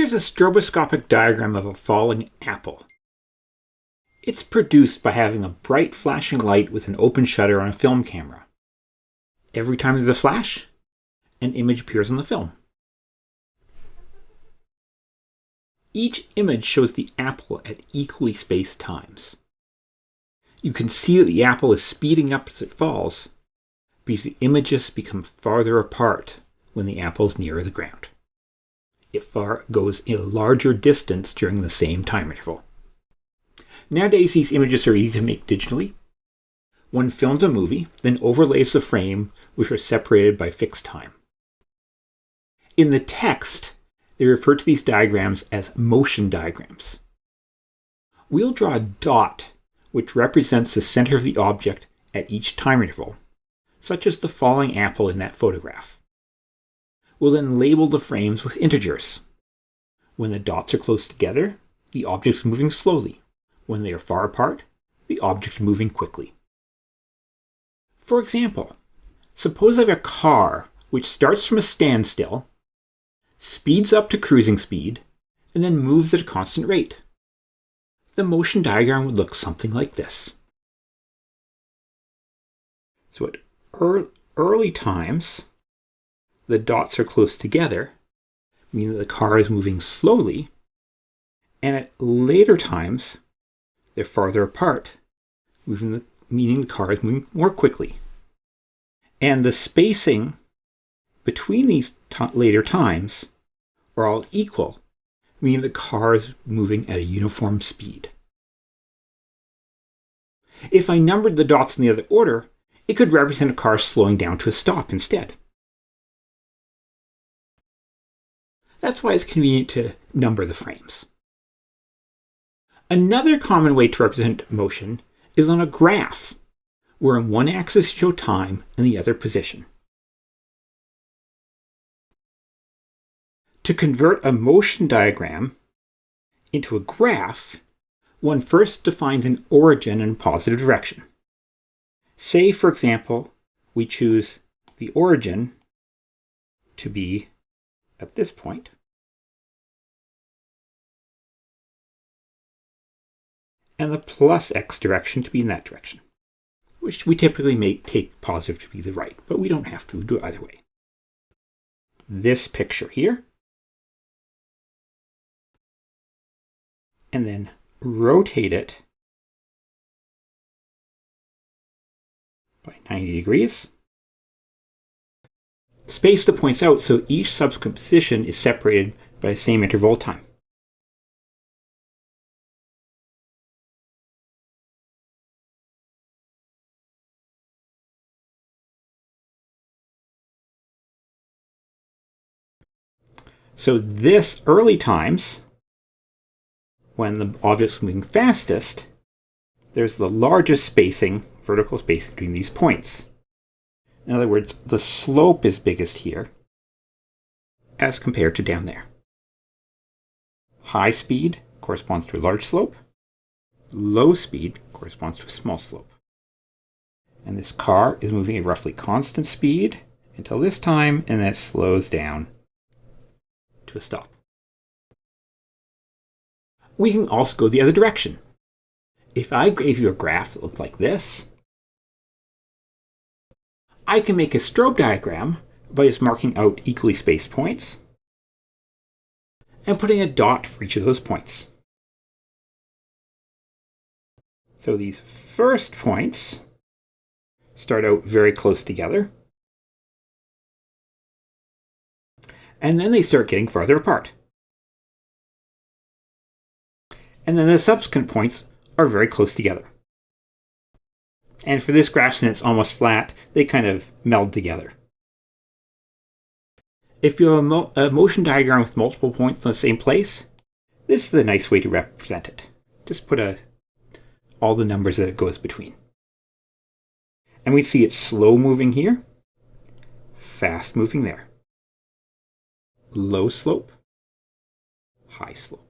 Here's a stroboscopic diagram of a falling apple. It's produced by having a bright flashing light with an open shutter on a film camera. Every time there's a flash, an image appears on the film. Each image shows the apple at equally spaced times. You can see that the apple is speeding up as it falls because the images become farther apart when the apple is nearer the ground. It goes a larger distance during the same time interval. Nowadays, these images are easy to make digitally. One films a movie, then overlays the frame, which are separated by fixed time. In the text, they refer to these diagrams as motion diagrams. We'll draw a dot which represents the center of the object at each time interval, such as the falling apple in that photograph. We'll then label the frames with integers. When the dots are close together, the object is moving slowly. When they are far apart, the object is moving quickly. For example, suppose I have a car which starts from a standstill, speeds up to cruising speed, and then moves at a constant rate. The motion diagram would look something like this. So at early times, the dots are close together, meaning that the car is moving slowly, and at later times, they're farther apart, meaning the car is moving more quickly. And the spacing between these later times are all equal, meaning the car is moving at a uniform speed. If I numbered the dots in the other order, it could represent a car slowing down to a stop instead. That's why it's convenient to number the frames. Another common way to represent motion is on a graph, where on one axis you show time and the other position. To convert a motion diagram into a graph, one first defines an origin in a positive direction. Say, for example, we choose the origin to be at this point, and the plus x direction to be in that direction, which we typically take positive to be the right, but we don't have to do it either way. This picture here, and then rotate it by 90 degrees. Space the points out so each subsequent position is separated by the same interval of time. So this early times, when the object's moving fastest, there's the largest spacing, vertical spacing between these points. In other words, the slope is biggest here as compared to down there. High speed corresponds to a large slope. Low speed corresponds to a small slope. And this car is moving at roughly constant speed until this time, and then it slows down to a stop. We can also go the other direction. If I gave you a graph that looked like this, I can make a strobe diagram by just marking out equally spaced points and putting a dot for each of those points. So these first points start out very close together, and then they start getting farther apart. And then the subsequent points are very close together. And for this graph, since it's almost flat, they kind of meld together. If you have a motion diagram with multiple points in the same place, this is a nice way to represent it. Just put all the numbers that it goes between. And we see it's slow moving here, fast moving there. Low slope, high slope.